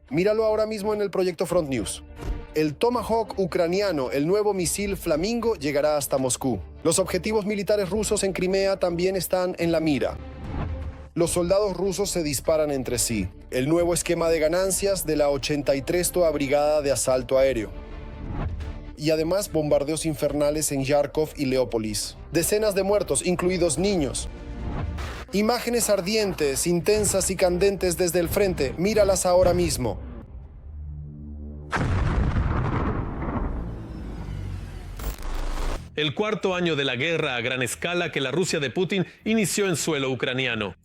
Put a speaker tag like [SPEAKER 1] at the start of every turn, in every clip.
[SPEAKER 1] Míralo ahora mismo en el proyecto Front News. El Tomahawk ucraniano, el nuevo misil Flamingo, llegará hasta Moscú. Los objetivos militares rusos en Crimea también están en la mira. Los soldados rusos se disparan entre sí. El nuevo esquema de ganancias de la 83ª Brigada de Asalto Aéreo. Y además bombardeos infernales en Kharkov y Leópolis. Decenas de muertos, incluidos niños. Imágenes ardientes, intensas y candentes desde el frente. Míralas ahora mismo.
[SPEAKER 2] El cuarto año de la guerra a gran escala que la Rusia de Putin inició en suelo ucraniano.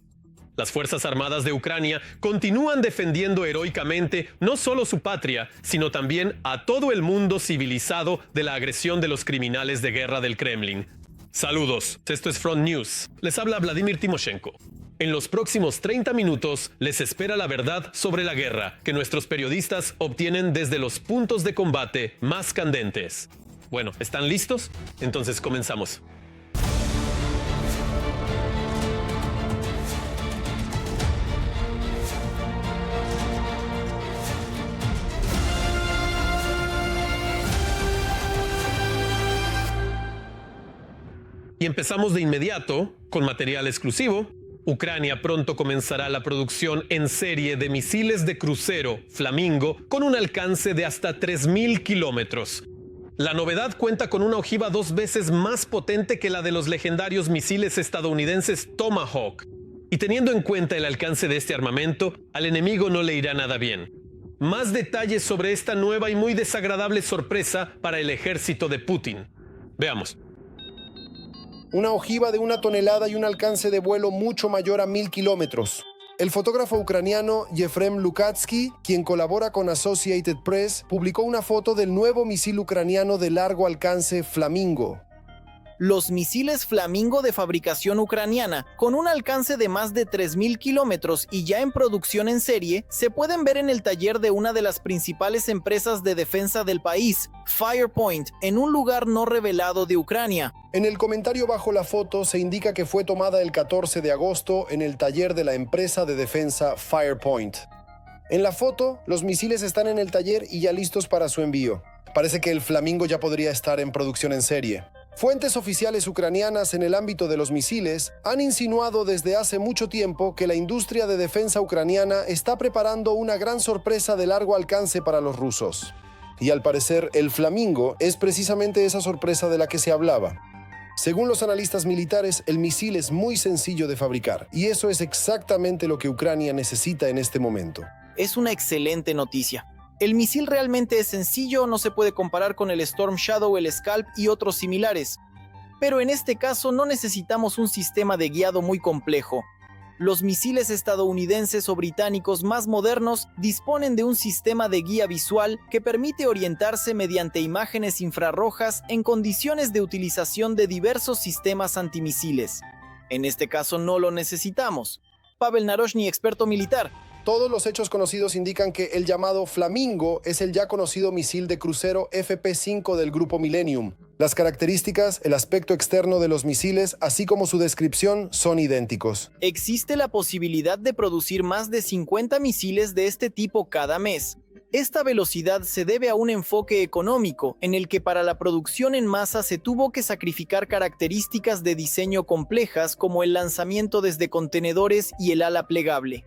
[SPEAKER 2] Las Fuerzas Armadas de Ucrania continúan defendiendo heroicamente no solo su patria, sino también a todo el mundo civilizado de la agresión de los criminales de guerra del Kremlin. Saludos, esto es Front News. Les habla Vladimir Timoshenko. En los próximos 30 minutos les espera la verdad sobre la guerra que nuestros periodistas obtienen desde los puntos de combate más candentes. Bueno, ¿están listos? Entonces comenzamos. Y empezamos de inmediato con material exclusivo. Ucrania pronto comenzará la producción en serie de misiles de crucero Flamingo con un alcance de hasta 3.000 kilómetros. La novedad cuenta con una ojiva 2 veces más potente que la de los legendarios misiles estadounidenses Tomahawk. Y teniendo en cuenta el alcance de este armamento, al enemigo no le irá nada bien. Más detalles sobre esta nueva y muy desagradable sorpresa para el ejército de Putin. Veamos.
[SPEAKER 1] Una ojiva de 1 tonelada y un alcance de vuelo mucho mayor a 1.000 kilómetros. El fotógrafo ucraniano Yefrem Lukatsky, quien colabora con Associated Press, publicó una foto del nuevo misil ucraniano de largo alcance Flamingo.
[SPEAKER 3] Los misiles Flamingo de fabricación ucraniana, con un alcance de más de 3.000 kilómetros y ya en producción en serie, se pueden ver en el taller de una de las principales empresas de defensa del país, Firepoint, en un lugar no revelado de Ucrania.
[SPEAKER 1] En el comentario bajo la foto se indica que fue tomada el 14 de agosto en el taller de la empresa de defensa Firepoint. En la foto, los misiles están en el taller y ya listos para su envío. Parece que el Flamingo ya podría estar en producción en serie. Fuentes oficiales ucranianas en el ámbito de los misiles han insinuado desde hace mucho tiempo que la industria de defensa ucraniana está preparando una gran sorpresa de largo alcance para los rusos. Y al parecer, el Flamingo es precisamente esa sorpresa de la que se hablaba. Según los analistas militares, el misil es muy sencillo de fabricar, y eso es exactamente lo que Ucrania necesita en este momento.
[SPEAKER 3] Es una excelente noticia. El misil realmente es sencillo, no se puede comparar con el Storm Shadow, el Scalp y otros similares. Pero en este caso no necesitamos un sistema de guiado muy complejo. Los misiles estadounidenses o británicos más modernos disponen de un sistema de guía visual que permite orientarse mediante imágenes infrarrojas en condiciones de utilización de diversos sistemas antimisiles. En este caso no lo necesitamos. Pavel Naroshny, experto militar.
[SPEAKER 1] Todos los hechos conocidos indican que el llamado Flamingo es el ya conocido misil de crucero FP-5 del grupo Millennium. Las características, el aspecto externo de los misiles, así como su descripción, son idénticos.
[SPEAKER 3] Existe la posibilidad de producir más de 50 misiles de este tipo cada mes. Esta velocidad se debe a un enfoque económico, en el que para la producción en masa se tuvo que sacrificar características de diseño complejas como el lanzamiento desde contenedores y el ala plegable.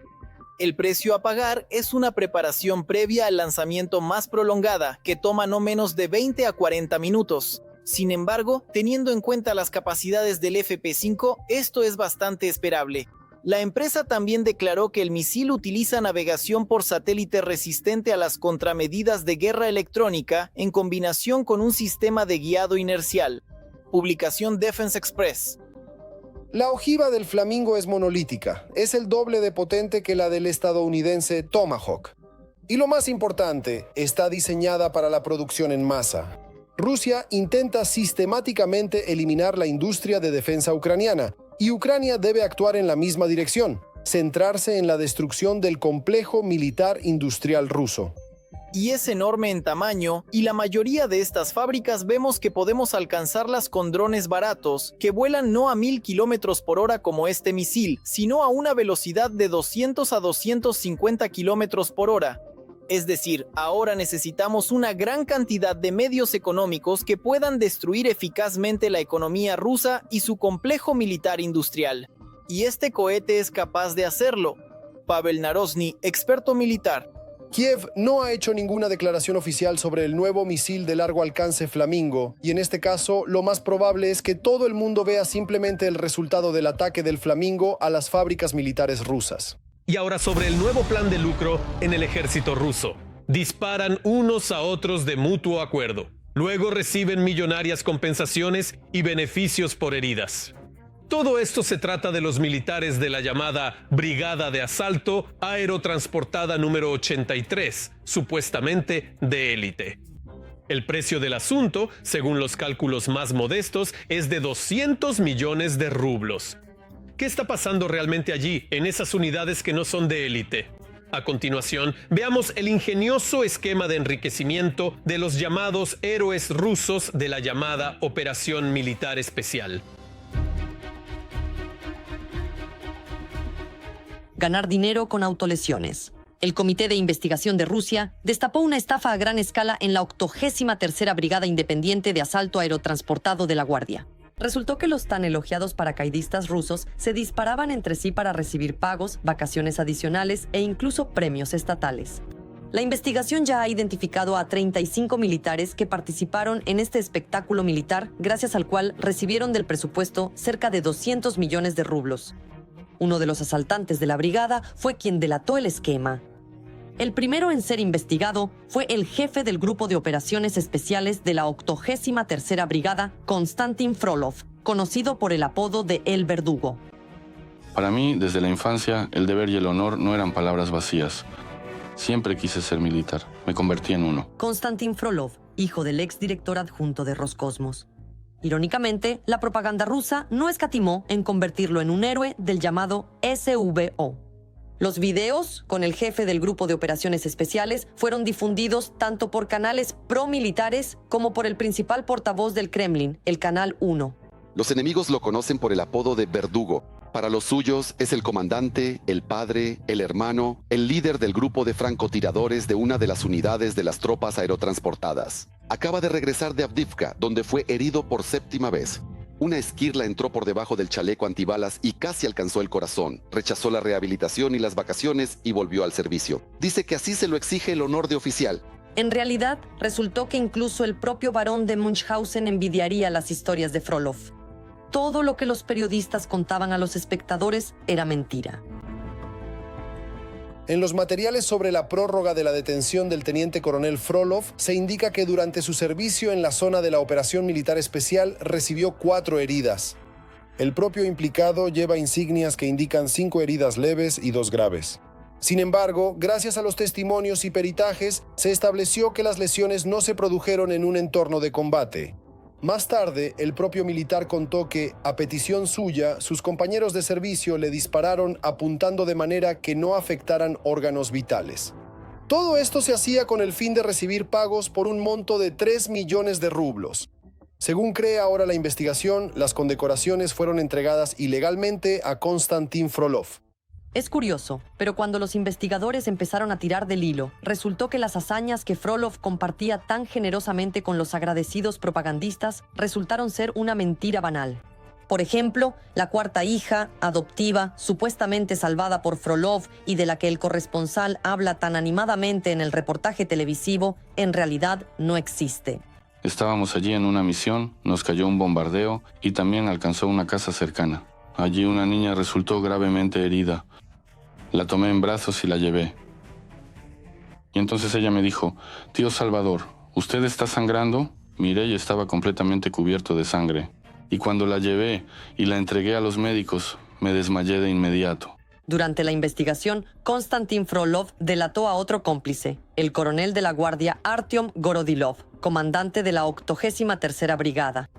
[SPEAKER 3] El precio a pagar es una preparación previa al lanzamiento más prolongada, que toma no menos de 20 a 40 minutos. Sin embargo, teniendo en cuenta las capacidades del FP-5, esto es bastante esperable. La empresa también declaró que el misil utiliza navegación por satélite resistente a las contramedidas de guerra electrónica en combinación con un sistema de guiado inercial. Publicación Defense Express.
[SPEAKER 1] La ojiva del Flamingo es monolítica, es el doble de potente que la del estadounidense Tomahawk. Y lo más importante, está diseñada para la producción en masa. Rusia intenta sistemáticamente eliminar la industria de defensa ucraniana, y Ucrania debe actuar en la misma dirección, centrarse en la destrucción del complejo militar industrial ruso.
[SPEAKER 3] Y es enorme en tamaño, y la mayoría de estas fábricas vemos que podemos alcanzarlas con drones baratos, que vuelan no a 1000 km por hora como este misil, sino a una velocidad de 200 a 250 km por hora. Es decir, ahora necesitamos una gran cantidad de medios económicos que puedan destruir eficazmente la economía rusa y su complejo militar industrial. Y este cohete es capaz de hacerlo. Pavel Narozny, experto militar.
[SPEAKER 1] Kiev no ha hecho ninguna declaración oficial sobre el nuevo misil de largo alcance Flamingo, y en este caso lo más probable es que todo el mundo vea simplemente el resultado del ataque del Flamingo a las fábricas militares rusas.
[SPEAKER 2] Y ahora sobre el nuevo plan de lucro en el ejército ruso. Disparan unos a otros de mutuo acuerdo. Luego reciben millonarias compensaciones y beneficios por heridas. Todo esto se trata de los militares de la llamada Brigada de Asalto Aerotransportada número 83, supuestamente de élite. El precio del asunto, según los cálculos más modestos, es de 200 millones de rublos. ¿Qué está pasando realmente allí, en esas unidades que no son de élite? A continuación, veamos el ingenioso esquema de enriquecimiento de los llamados héroes rusos de la llamada Operación Militar Especial.
[SPEAKER 4] Ganar dinero con autolesiones. El Comité de Investigación de Rusia destapó una estafa a gran escala en la 83ª Brigada Independiente de Asalto Aerotransportado de la Guardia. Resultó que los tan elogiados paracaidistas rusos se disparaban entre sí para recibir pagos, vacaciones adicionales e incluso premios estatales. La investigación ya ha identificado a 35 militares que participaron en este espectáculo militar, gracias al cual recibieron del presupuesto cerca de 200 millones de rublos. Uno de los asaltantes de la brigada fue quien delató el esquema. El primero en ser investigado fue el jefe del Grupo de Operaciones Especiales de la 83ª Brigada, Konstantin Frolov, conocido por el apodo de El Verdugo.
[SPEAKER 5] Para mí, desde la infancia, el deber y el honor no eran palabras vacías. Siempre quise ser militar. Me convertí en uno.
[SPEAKER 4] Konstantin Frolov, hijo del exdirector adjunto de Roscosmos. Irónicamente, la propaganda rusa no escatimó en convertirlo en un héroe del llamado SVO. Los videos con el jefe del Grupo de Operaciones Especiales fueron difundidos tanto por canales pro-militares como por el principal portavoz del Kremlin, el Canal 1.
[SPEAKER 6] Los enemigos lo conocen por el apodo de Verdugo. Para los suyos es el comandante, el padre, el hermano, el líder del grupo de francotiradores de una de las unidades de las tropas aerotransportadas. Acaba de regresar de Avdiivka, donde fue herido por 7ª vez. Una esquirla entró por debajo del chaleco antibalas y casi alcanzó el corazón. Rechazó la rehabilitación y las vacaciones y volvió al servicio. Dice que así se lo exige el honor de oficial.
[SPEAKER 4] En realidad, resultó que incluso el propio barón de Munchausen envidiaría las historias de Frolov. Todo lo que los periodistas contaban a los espectadores era mentira.
[SPEAKER 1] En los materiales sobre la prórroga de la detención del teniente coronel Frolov, se indica que durante su servicio en la zona de la Operación Militar Especial recibió 4 heridas. El propio implicado lleva insignias que indican 5 heridas leves y 2 graves. Sin embargo, gracias a los testimonios y peritajes, se estableció que las lesiones no se produjeron en un entorno de combate. Más tarde, el propio militar contó que, a petición suya, sus compañeros de servicio le dispararon apuntando de manera que no afectaran órganos vitales. Todo esto se hacía con el fin de recibir pagos por un monto de 3 millones de rublos. Según cree ahora la investigación, las condecoraciones fueron entregadas ilegalmente a Konstantin Frolov.
[SPEAKER 4] Es curioso, pero cuando los investigadores empezaron a tirar del hilo, resultó que las hazañas que Frolov compartía tan generosamente con los agradecidos propagandistas resultaron ser una mentira banal. Por ejemplo, la 4ª hija, adoptiva, supuestamente salvada por Frolov y de la que el corresponsal habla tan animadamente en el reportaje televisivo, en realidad no existe.
[SPEAKER 5] Estábamos allí en una misión, nos cayó un bombardeo y también alcanzó una casa cercana. Allí una niña resultó gravemente herida. La tomé en brazos y la llevé. Y entonces ella me dijo, «Tío Salvador, ¿usted está sangrando?» Miré y estaba completamente cubierto de sangre. Y cuando la llevé y la entregué a los médicos, me desmayé de inmediato.
[SPEAKER 4] Durante la investigación, Konstantin Frolov delató a otro cómplice, el coronel de la Guardia Artyom Gorodilov, comandante de la 83ª Brigada.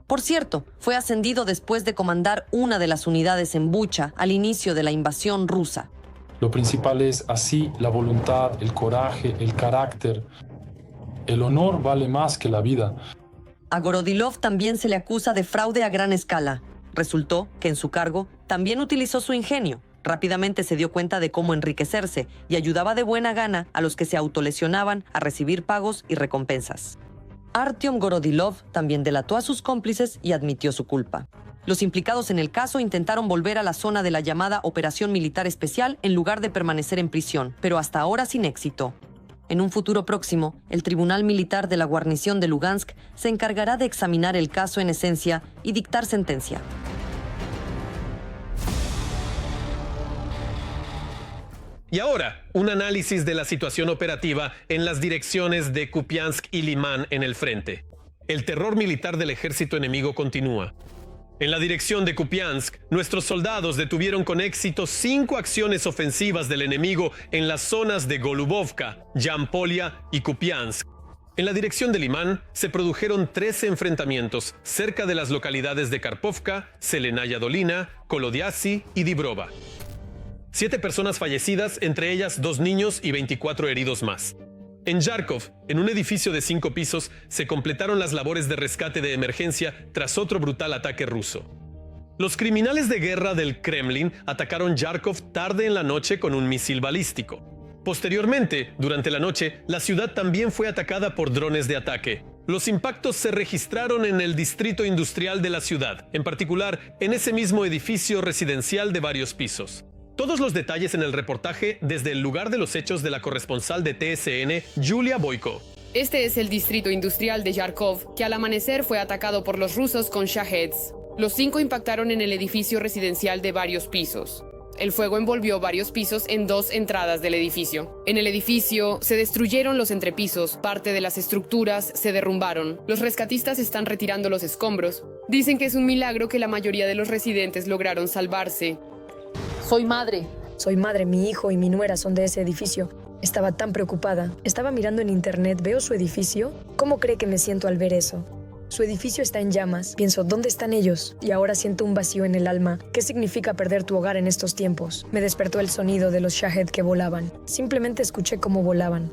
[SPEAKER 4] Por cierto, fue ascendido después de comandar una de las unidades en Bucha al inicio de la invasión rusa.
[SPEAKER 7] Lo principal es así la voluntad, el coraje, el carácter. El honor vale más que la vida.
[SPEAKER 4] A Gorodilov también se le acusa de fraude a gran escala. Resultó que en su cargo también utilizó su ingenio. Rápidamente se dio cuenta de cómo enriquecerse y ayudaba de buena gana a los que se autolesionaban a recibir pagos y recompensas. Artyom Gorodilov también delató a sus cómplices y admitió su culpa. Los implicados en el caso intentaron volver a la zona de la llamada Operación Militar Especial en lugar de permanecer en prisión, pero hasta ahora sin éxito. En un futuro próximo, el Tribunal Militar de la Guarnición de Lugansk se encargará de examinar el caso en esencia y dictar sentencia.
[SPEAKER 2] Y ahora, un análisis de la situación operativa en las direcciones de Kupiansk y Liman en el frente. El terror militar del ejército enemigo continúa. En la dirección de Kupiansk, nuestros soldados detuvieron con éxito 5 acciones ofensivas del enemigo en las zonas de Golubovka, Yampolia y Kupiansk. En la dirección de Liman se produjeron 13 enfrentamientos cerca de las localidades de Karpovka, Zelenaya Dolina, Kolodiasy y Dibrova. 7 personas fallecidas, entre ellas 2 niños y 24 heridos más. En Yarkov, en un edificio de 5 pisos, se completaron las labores de rescate de emergencia tras otro brutal ataque ruso. Los criminales de guerra del Kremlin atacaron Yarkov tarde en la noche con un misil balístico. Posteriormente, durante la noche, la ciudad también fue atacada por drones de ataque. Los impactos se registraron en el distrito industrial de la ciudad, en particular en ese mismo edificio residencial de varios pisos. Todos los detalles en el reportaje desde el lugar de los hechos de la corresponsal de TSN, Julia Boyko.
[SPEAKER 8] Este es el distrito industrial de Yarkov, que al amanecer fue atacado por los rusos con Shaheds. Los 5 impactaron en el edificio residencial de varios pisos. El fuego envolvió varios pisos en 2 entradas del edificio. En el edificio se destruyeron los entrepisos, parte de las estructuras se derrumbaron. Los rescatistas están retirando los escombros. Dicen que es un milagro que la mayoría de los residentes lograron salvarse.
[SPEAKER 9] Soy madre, mi hijo y mi nuera son de ese edificio. Estaba tan preocupada. Estaba mirando en internet, veo su edificio. ¿Cómo cree que me siento al ver eso? Su edificio está en llamas. Pienso, ¿dónde están ellos? Y ahora siento un vacío en el alma. ¿Qué significa perder tu hogar en estos tiempos? Me despertó el sonido de los Shahed que volaban. Simplemente escuché cómo volaban.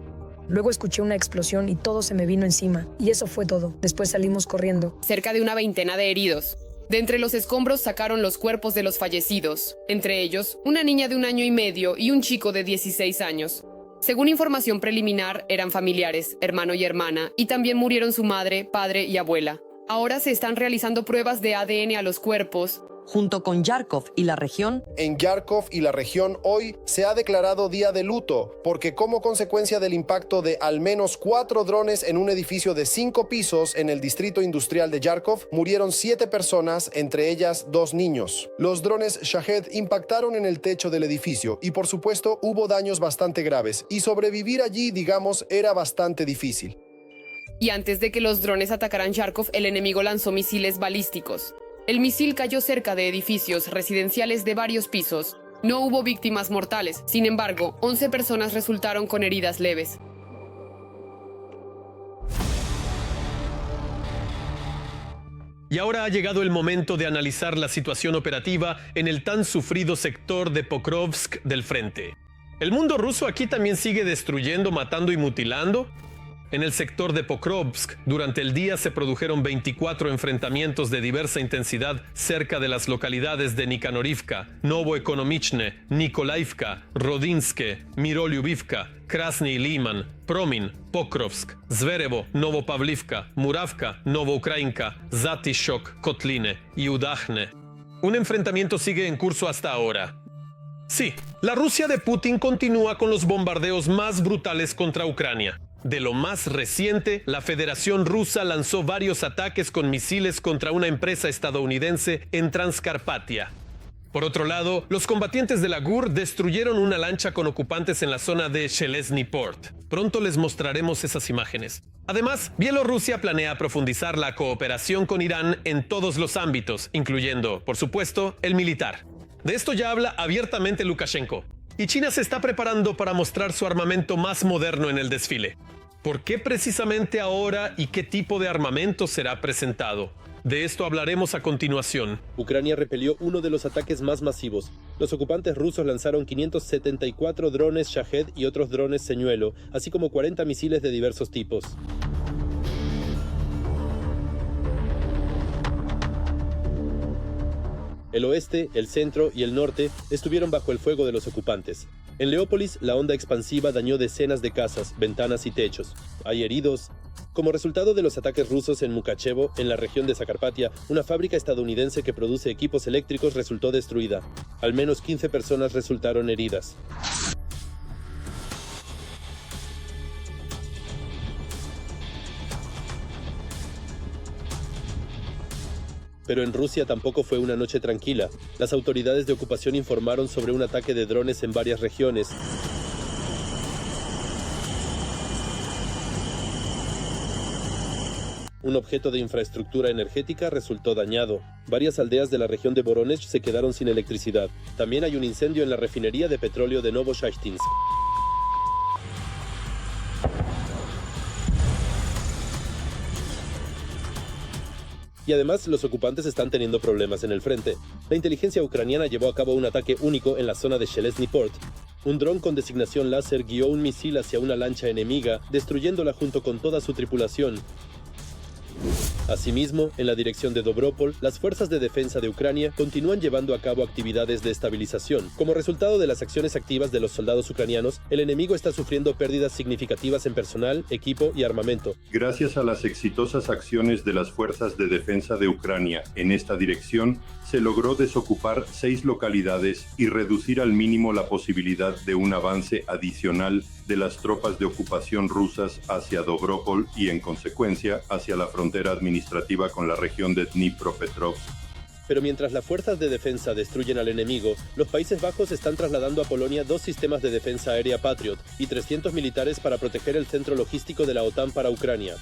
[SPEAKER 9] Luego escuché una explosión y todo se me vino encima. Y eso fue todo. Después salimos corriendo.
[SPEAKER 8] Cerca de una veintena de heridos. De entre los escombros sacaron los cuerpos de los fallecidos, entre ellos una niña de 1 año y medio y un chico de 16 años. Según información preliminar, eran familiares, hermano y hermana, y también murieron su madre, padre y abuela. Ahora se están realizando pruebas de ADN a los cuerpos.
[SPEAKER 4] Junto con Yarkov y la región,
[SPEAKER 1] En Yarkov y la región hoy se ha declarado día de luto porque como consecuencia del impacto de al menos 4 drones en un edificio de 5 pisos en el distrito industrial de Yarkov, murieron 7 personas, entre ellas 2 niños. Los drones Shahed impactaron en el techo del edificio y por supuesto hubo daños bastante graves y sobrevivir allí, digamos, era bastante difícil.
[SPEAKER 8] Y antes de que los drones atacaran Yarkov, el enemigo lanzó misiles balísticos. El misil cayó cerca de edificios residenciales de varios pisos. No hubo víctimas mortales. Sin embargo, 11 personas resultaron con heridas leves.
[SPEAKER 2] Y ahora ha llegado el momento de analizar la situación operativa en el tan sufrido sector de Pokrovsk del frente. ¿El mundo ruso aquí también sigue destruyendo, matando y mutilando? En el sector de Pokrovsk, durante el día se produjeron 24 enfrentamientos de diversa intensidad cerca de las localidades de Nikanorivka, Novoekonomichne, Nikolaivka, Rodinske, Mirolyubivka, Krasny Liman, Promin, Pokrovsk, Zverevo, Novopavlivka, Muravka, Novoukrainka, Zatishok, Kotline y Udachne. Un enfrentamiento sigue en curso hasta ahora. Sí, la Rusia de Putin continúa con los bombardeos más brutales contra Ucrania. De lo más reciente, la Federación Rusa lanzó varios ataques con misiles contra una empresa estadounidense en Transcarpatia. Por otro lado, los combatientes de la GUR destruyeron una lancha con ocupantes en la zona de Shelesny Port. Pronto les mostraremos esas imágenes. Además, Bielorrusia planea profundizar la cooperación con Irán en todos los ámbitos, incluyendo, por supuesto, el militar. De esto ya habla abiertamente Lukashenko. Y China se está preparando para mostrar su armamento más moderno en el desfile. ¿Por qué precisamente ahora y qué tipo de armamento será presentado? De esto hablaremos a continuación.
[SPEAKER 10] Ucrania repelió uno de los ataques más masivos. Los ocupantes rusos lanzaron 574 drones Shahed y otros drones señuelo, así como 40 misiles de diversos tipos. El oeste, el centro y el norte estuvieron bajo el fuego de los ocupantes. En Leópolis, la onda expansiva dañó decenas de casas, ventanas y techos. Hay heridos. Como resultado de los ataques rusos en Mukachevo, en la región de Zakarpatia, una fábrica estadounidense que produce equipos eléctricos resultó destruida. Al menos 15 personas resultaron heridas. Pero en Rusia tampoco fue una noche tranquila. Las autoridades de ocupación informaron sobre un ataque de drones en varias regiones. Un objeto de infraestructura energética resultó dañado. Varias aldeas de la región de Voronezh se quedaron sin electricidad. También hay un incendio en la refinería de petróleo de Novoshakhtinsk. Y además, los ocupantes están teniendo problemas en el frente. La inteligencia ucraniana llevó a cabo un ataque único en la zona de Shelesny Port. Un dron con designación láser guió un misil hacia una lancha enemiga, destruyéndola junto con toda su tripulación. Asimismo, en la dirección de Dobropol, las fuerzas de defensa de Ucrania continúan llevando a cabo actividades de estabilización. Como resultado de las acciones activas de los soldados ucranianos, el enemigo está sufriendo pérdidas significativas en personal, equipo y armamento.
[SPEAKER 11] Gracias a las exitosas acciones de las fuerzas de defensa de Ucrania en esta dirección, se logró desocupar 6 localidades y reducir al mínimo la posibilidad de un avance adicional de las tropas de ocupación rusas hacia Dobropol y, en consecuencia, hacia la frontera administrativa con la región de Dnipropetrovsk.
[SPEAKER 10] Pero mientras las fuerzas de defensa destruyen al enemigo, los Países Bajos están trasladando a Polonia 2 sistemas de defensa aérea Patriot y 300 militares para proteger el centro logístico de la OTAN para Ucrania.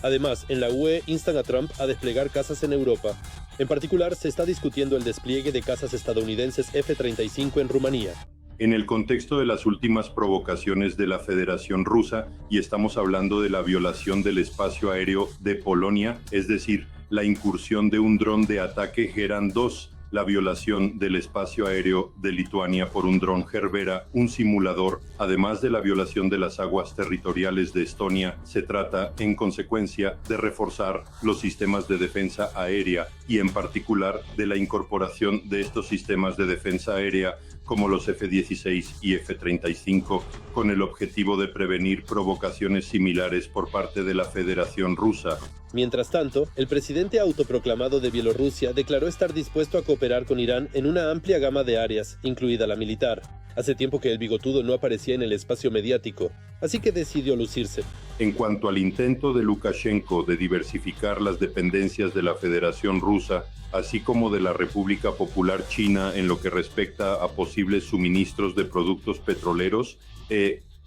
[SPEAKER 10] Además, en la UE instan a Trump a desplegar cazas en Europa. En particular, se está discutiendo el despliegue de cazas estadounidenses F-35 en Rumanía.
[SPEAKER 11] En el contexto de las últimas provocaciones de la Federación Rusa, y estamos hablando de la violación del espacio aéreo de Polonia, es decir, la incursión de un dron de ataque Geran 2, la violación del espacio aéreo de Lituania por un dron Gerbera, un simulador, además de la violación de las aguas territoriales de Estonia, se trata, en consecuencia, de reforzar los sistemas de defensa aérea y, en particular, de la incorporación de estos sistemas de defensa aérea como los F-16 y F-35, con el objetivo de prevenir provocaciones similares por parte de la Federación Rusa.
[SPEAKER 10] Mientras tanto, el presidente autoproclamado de Bielorrusia declaró estar dispuesto a cooperar con Irán en una amplia gama de áreas, incluida la militar. Hace tiempo que el bigotudo no aparecía en el espacio mediático, así que decidió lucirse.
[SPEAKER 11] En cuanto al intento de Lukashenko de diversificar las dependencias de la Federación Rusa, así como de la República Popular China en lo que respecta a posibles suministros de productos petroleros,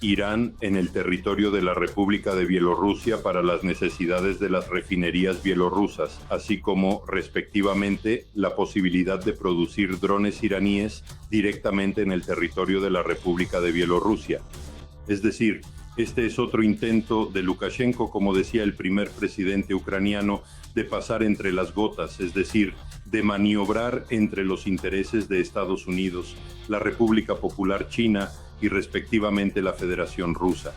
[SPEAKER 11] Irán en el territorio de la República de Bielorrusia para las necesidades de las refinerías bielorrusas, así como, respectivamente, la posibilidad de producir drones iraníes directamente en el territorio de la República de Bielorrusia. Es decir, este es otro intento de Lukashenko, como decía el primer presidente ucraniano, de pasar entre las gotas, es decir, de maniobrar entre los intereses de Estados Unidos, la República Popular China y respectivamente la Federación Rusa.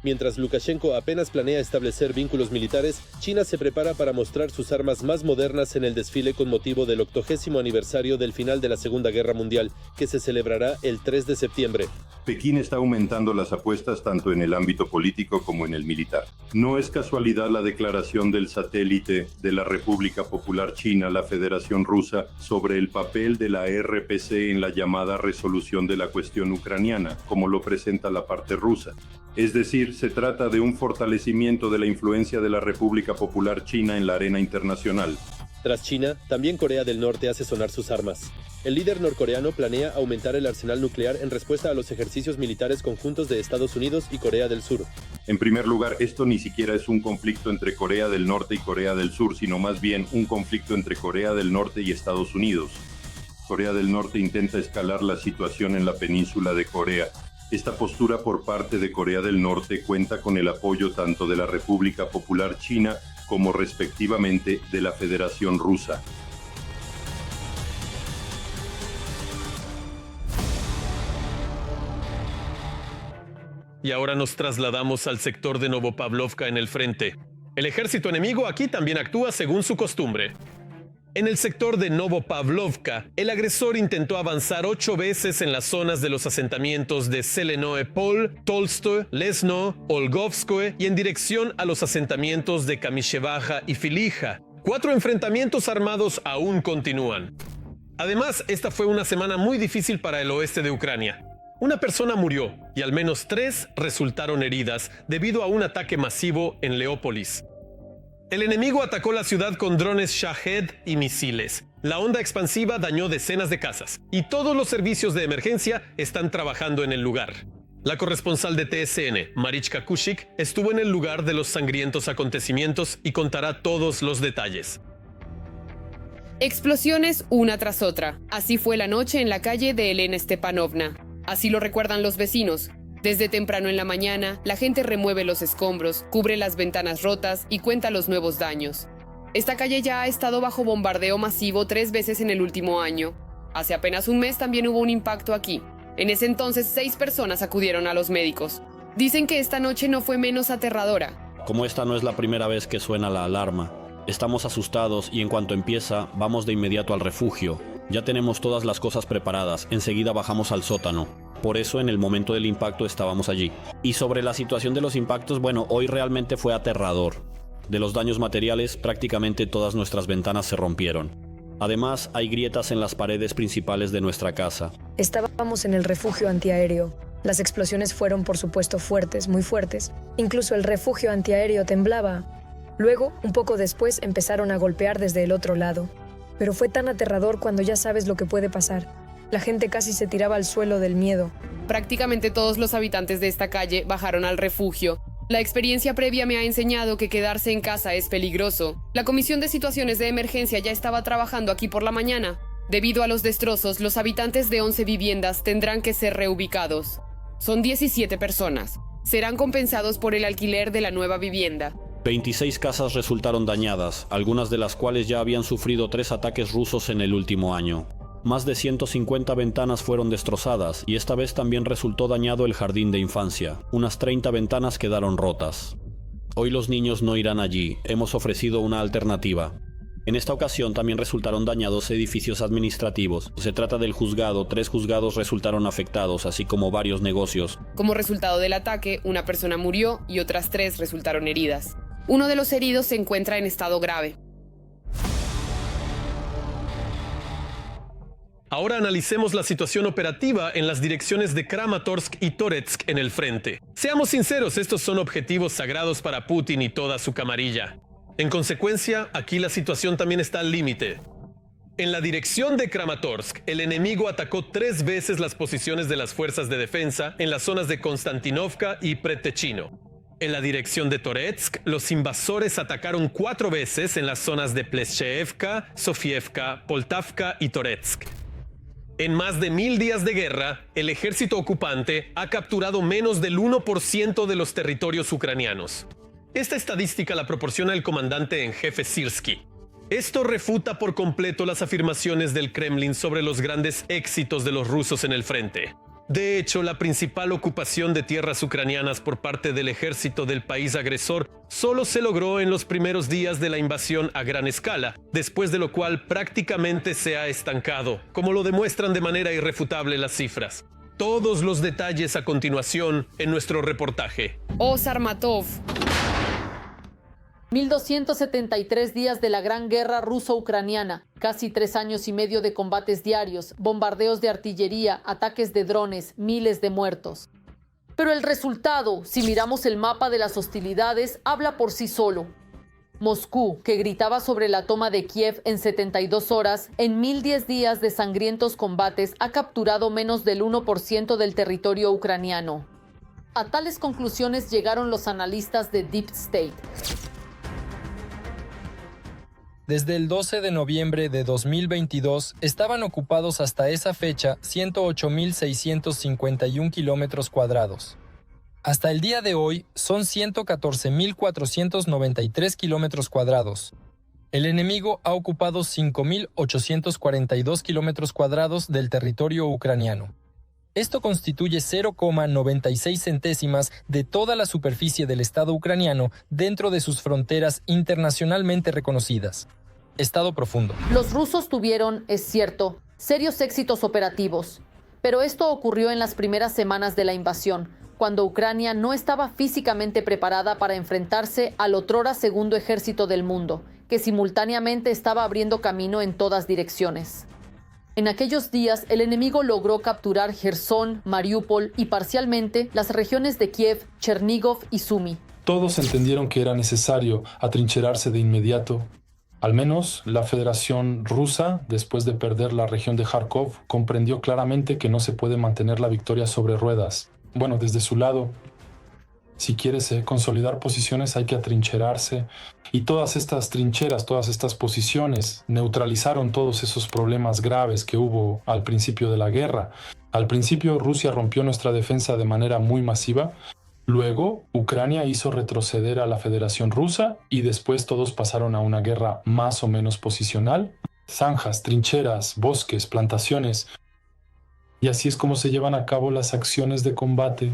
[SPEAKER 10] Mientras Lukashenko apenas planea establecer vínculos militares, China se prepara para mostrar sus armas más modernas en el desfile con motivo del 80º aniversario del final de la Segunda Guerra Mundial, que se celebrará el 3 de septiembre.
[SPEAKER 11] Pekín está aumentando las apuestas tanto en el ámbito político como en el militar. No es casualidad la declaración del satélite de la República Popular China, la Federación Rusa, sobre el papel de la RPC en la llamada resolución de la cuestión ucraniana, como lo presenta la parte rusa. Es decir, se trata de un fortalecimiento de la influencia de la República Popular China en la arena internacional.
[SPEAKER 10] Tras China, también Corea del Norte hace sonar sus armas. El líder norcoreano planea aumentar el arsenal nuclear en respuesta a los ejercicios militares conjuntos de Estados Unidos y Corea del Sur.
[SPEAKER 11] En primer lugar, esto ni siquiera es un conflicto entre Corea del Norte y Corea del Sur, sino más bien un conflicto entre Corea del Norte y Estados Unidos. Corea del Norte intenta escalar la situación en la península de Corea. Esta postura por parte de Corea del Norte cuenta con el apoyo tanto de la República Popular China como respectivamente de la Federación Rusa.
[SPEAKER 2] Y ahora nos trasladamos al sector de Novopavlovka en el frente. El ejército enemigo aquí también actúa según su costumbre. En el sector de Novopavlovka, el agresor intentó avanzar 8 veces en las zonas de los asentamientos de Zelenoe Pol, Tolstoy, Lesno, Olgovskoe y en dirección a los asentamientos de Kamishevaja y Filija. 4 enfrentamientos armados aún continúan. Además, esta fue una semana muy difícil para el oeste de Ucrania. Una persona murió y al menos 3 resultaron heridas debido a un ataque masivo en Leópolis. El enemigo atacó la ciudad con drones Shahed y misiles. La onda expansiva dañó decenas de casas y todos los servicios de emergencia están trabajando en el lugar. La corresponsal de TSN, Marichka Kushik, estuvo en el lugar de los sangrientos acontecimientos y contará todos los detalles.
[SPEAKER 8] Explosiones una tras otra. Así fue la noche en la calle de Elena Stepanovna. Así lo recuerdan los vecinos. Desde temprano en la mañana, la gente remueve los escombros, cubre las ventanas rotas y cuenta los nuevos daños. Esta calle ya ha estado bajo bombardeo masivo 3 veces en el último año. Hace apenas un mes también hubo un impacto aquí. En ese entonces 6 personas acudieron a los médicos. Dicen que esta noche no fue menos aterradora.
[SPEAKER 12] Como esta no es la primera vez que suena la alarma, estamos asustados y en cuanto empieza, vamos de inmediato al refugio. Ya tenemos todas las cosas preparadas, enseguida bajamos al sótano. Por eso en el momento del impacto estábamos allí. Y sobre la situación de los impactos, hoy realmente fue aterrador. De los daños materiales, prácticamente todas nuestras ventanas se rompieron. Además, hay grietas en las paredes principales de nuestra casa.
[SPEAKER 9] Estábamos en el refugio antiaéreo. Las explosiones fueron, por supuesto, fuertes, muy fuertes. Incluso el refugio antiaéreo temblaba. Luego, un poco después, empezaron a golpear desde el otro lado. Pero fue tan aterrador cuando ya sabes lo que puede pasar. La gente casi se tiraba al suelo del miedo.
[SPEAKER 8] Prácticamente todos los habitantes de esta calle bajaron al refugio. La experiencia previa me ha enseñado que quedarse en casa es peligroso. La Comisión de Situaciones de Emergencia ya estaba trabajando aquí por la mañana. Debido a los destrozos, los habitantes de 11 viviendas tendrán que ser reubicados. Son 17 personas. Serán compensados por el alquiler de la nueva vivienda.
[SPEAKER 12] 26 casas resultaron dañadas, algunas de las cuales ya habían sufrido 3 ataques rusos en el último año. Más de 150 ventanas fueron destrozadas y esta vez también resultó dañado el jardín de infancia. Unas 30 ventanas quedaron rotas. Hoy los niños no irán allí, hemos ofrecido una alternativa. En esta ocasión también resultaron dañados edificios administrativos. Se trata del juzgado, 3 juzgados resultaron afectados, así como varios negocios.
[SPEAKER 8] Como resultado del ataque, una persona murió y otras 3 resultaron heridas. Uno de los heridos se encuentra en estado grave.
[SPEAKER 2] Ahora analicemos la situación operativa en las direcciones de Kramatorsk y Toretsk en el frente. Seamos sinceros, estos son objetivos sagrados para Putin y toda su camarilla. En consecuencia, aquí la situación también está al límite. En la dirección de Kramatorsk, el enemigo atacó 3 veces las posiciones de las fuerzas de defensa en las zonas de Konstantinovka y Pretechino. En la dirección de Toretsk, los invasores atacaron 4 veces en las zonas de Pleshchevka, Sofievka, Poltavka y Toretsk. En más de 1000 días de guerra, el ejército ocupante ha capturado menos del 1% de los territorios ucranianos. Esta estadística la proporciona el comandante en jefe Sirski. Esto refuta por completo las afirmaciones del Kremlin sobre los grandes éxitos de los rusos en el frente. De hecho, la principal ocupación de tierras ucranianas por parte del ejército del país agresor solo se logró en los primeros días de la invasión a gran escala, después de lo cual prácticamente se ha estancado, como lo demuestran de manera irrefutable las cifras. Todos los detalles a continuación en nuestro reportaje.
[SPEAKER 8] Sarmatov.
[SPEAKER 13] 1273 días de la gran guerra ruso-ucraniana, casi 3 años y medio de combates diarios, bombardeos de artillería, ataques de drones, miles de muertos. Pero el resultado, si miramos el mapa de las hostilidades, habla por sí solo. Moscú, que gritaba sobre la toma de Kiev en 72 horas, en 1010 días de sangrientos combates ha capturado menos del 1% del territorio ucraniano. A tales conclusiones llegaron los analistas de Deep State.
[SPEAKER 14] Desde el 12 de noviembre de 2022 estaban ocupados hasta esa fecha 108.651 kilómetros cuadrados. Hasta el día de hoy son 114.493 kilómetros cuadrados. El enemigo ha ocupado 5.842 kilómetros cuadrados del territorio ucraniano. Esto constituye 0,96 centésimas de toda la superficie del Estado ucraniano dentro de sus fronteras internacionalmente reconocidas. estado profundo.
[SPEAKER 13] Los rusos tuvieron, es cierto, serios éxitos operativos, pero esto ocurrió en las primeras semanas de la invasión, cuando Ucrania no estaba físicamente preparada para enfrentarse al otrora segundo ejército del mundo, que simultáneamente estaba abriendo camino en todas direcciones. En aquellos días, el enemigo logró capturar Jersón, Mariupol y parcialmente las regiones de Kiev, Chernigov y Sumy.
[SPEAKER 7] Todos entendieron que era necesario atrincherarse de inmediato. Al menos la Federación Rusa, después de perder la región de Kharkov, comprendió claramente que no se puede mantener la victoria sobre ruedas. Bueno, desde su lado, si quieres consolidar posiciones hay que atrincherarse. Y todas estas trincheras, todas estas posiciones neutralizaron todos esos problemas graves que hubo al principio de la guerra. Al principio Rusia rompió nuestra defensa de manera muy masiva. Luego Ucrania hizo retroceder a la Federación Rusa y después todos pasaron a una guerra más o menos posicional. Zanjas, trincheras, bosques, plantaciones. Y así es como se llevan a cabo las acciones de combate.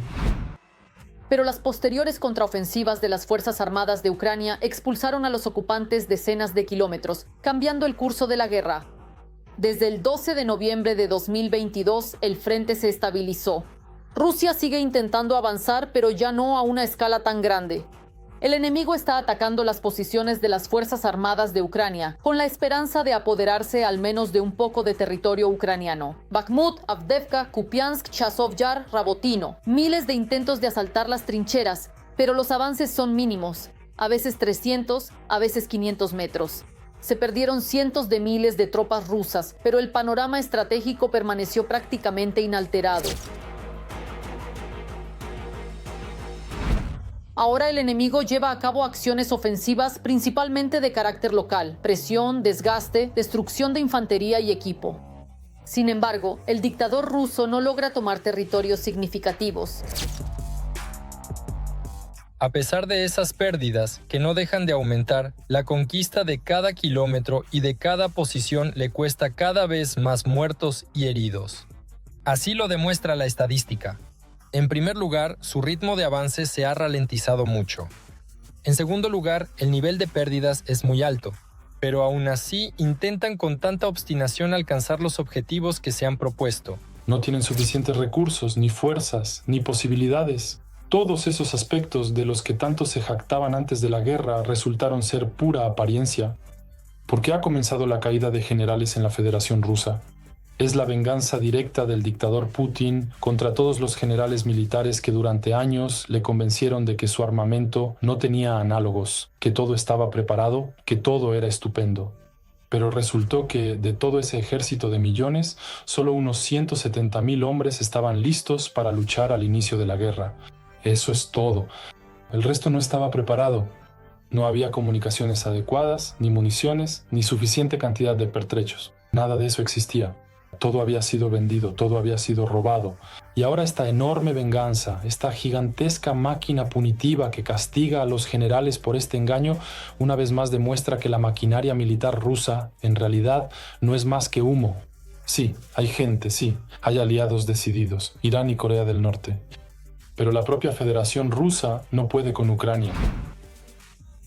[SPEAKER 13] Pero las posteriores contraofensivas de las Fuerzas Armadas de Ucrania expulsaron a los ocupantes decenas de kilómetros, cambiando el curso de la guerra. Desde el 12 de noviembre de 2022, el frente se estabilizó. Rusia sigue intentando avanzar, pero ya no a una escala tan grande. El enemigo está atacando las posiciones de las Fuerzas Armadas de Ucrania, con la esperanza de apoderarse al menos de un poco de territorio ucraniano. Bakhmut, Avdiivka, Kupiansk, Chazov Yar, Rabotino. Miles de intentos de asaltar las trincheras, pero los avances son mínimos. A veces 300, a veces 500 metros. Se perdieron cientos de miles de tropas rusas, pero el panorama estratégico permaneció prácticamente inalterado. Ahora el enemigo lleva a cabo acciones ofensivas principalmente de carácter local, presión, desgaste, destrucción de infantería y equipo. Sin embargo, el dictador ruso no logra tomar territorios significativos.
[SPEAKER 14] A pesar de esas pérdidas, que no dejan de aumentar, la conquista de cada kilómetro y de cada posición le cuesta cada vez más muertos y heridos. Así lo demuestra la estadística. En primer lugar, su ritmo de avance se ha ralentizado mucho. En segundo lugar, el nivel de pérdidas es muy alto, pero aún así intentan con tanta obstinación alcanzar los objetivos que se han propuesto.
[SPEAKER 7] No tienen suficientes recursos, ni fuerzas, ni posibilidades. Todos esos aspectos de los que tanto se jactaban antes de la guerra resultaron ser pura apariencia. ¿Por qué ha comenzado la caída de generales en la Federación Rusa? Es la venganza directa del dictador Putin contra todos los generales militares que durante años le convencieron de que su armamento no tenía análogos, que todo estaba preparado, que todo era estupendo. Pero resultó que de todo ese ejército de millones, solo unos 170,000 hombres estaban listos para luchar al inicio de la guerra. Eso es todo. El resto no estaba preparado. No había comunicaciones adecuadas, ni municiones, ni suficiente cantidad de pertrechos. Nada de eso existía. Todo había sido vendido, todo había sido robado. Y ahora esta enorme venganza, esta gigantesca máquina punitiva que castiga a los generales por este engaño, una vez más demuestra que la maquinaria militar rusa en realidad no es más que humo. Sí, hay gente, sí, hay aliados decididos, Irán y Corea del Norte. Pero la propia Federación Rusa no puede con Ucrania.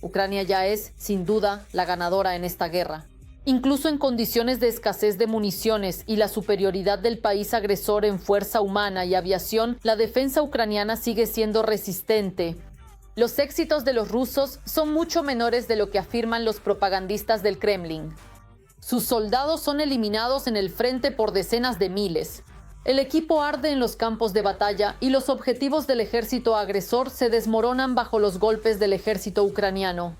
[SPEAKER 13] Ucrania ya es, sin duda, la ganadora en esta guerra. Incluso en condiciones de escasez de municiones y la superioridad del país agresor en fuerza humana y aviación, la defensa ucraniana sigue siendo resistente. Los éxitos de los rusos son mucho menores de lo que afirman los propagandistas del Kremlin. Sus soldados son eliminados en el frente por decenas de miles. El equipo arde en los campos de batalla y los objetivos del ejército agresor se desmoronan bajo los golpes del ejército ucraniano.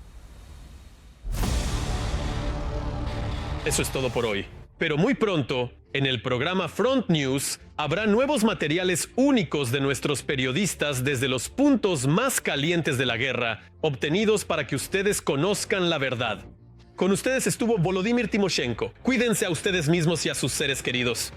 [SPEAKER 2] Eso es todo por hoy. Pero muy pronto, en el programa Front News, habrá nuevos materiales únicos de nuestros periodistas desde los puntos más calientes de la guerra, obtenidos para que ustedes conozcan la verdad. Con ustedes estuvo Volodymyr Timoshenko. Cuídense a ustedes mismos y a sus seres queridos.